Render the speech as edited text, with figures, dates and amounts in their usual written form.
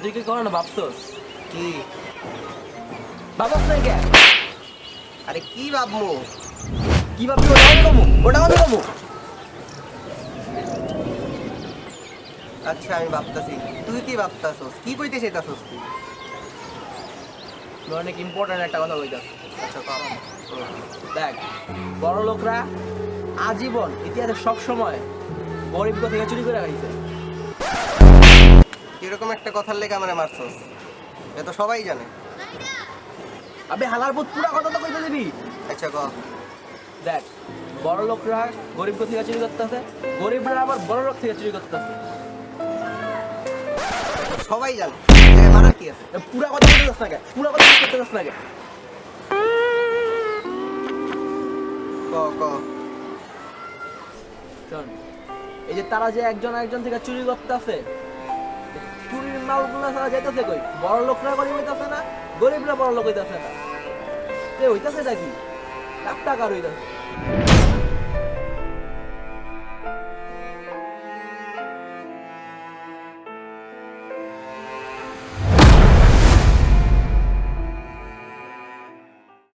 তুই কি করো না ভাবছস? কি? ভাবছ না কে? আরে কি ভাবমু? কি ভাববি? ওটা আমি কমু, ওটা আমি কমু। আচ্ছা আমি ভাবতাছি, তুই কি ভাবতাছস? কি কইতে চাইতাছস তুই? অনেক ইম্পর্টেন্ট একটা কথা বলতে। আচ্ছা কর। দেখ, বড় লোকরা আজীবন ইতিহাসে সব সময় গরিব থেকে চুরি করে খাইছে। এরকম একটা কথার লেগে আমারে মারছস? এ তো সবাই জানে। আবে হালার পুত, পুরা কথা তো কইতে দিবি। আচ্ছা ক। দেখ, বড় লোকরা গরিব থেকে চুরি করতেছে, গরিবরা আবার বড় লোক থেকে চুরি করতেছে। সবাই জানে, মারার কি আছে? পুরা কথা বলতে যাস না কে? পুরা কথা করতে যাস না কে? ক ক। শোন, এই যে তারা যে একজন আরেকজন থেকে চুরি করতেছে, চুরির মালগুলো তারা যেতেছে কই? বড় লোকরা গরিব হইতাছে না, গরিবরা বড় লোক হইতাছে না। হইতাছে নাকি? টাকা হইতাছে।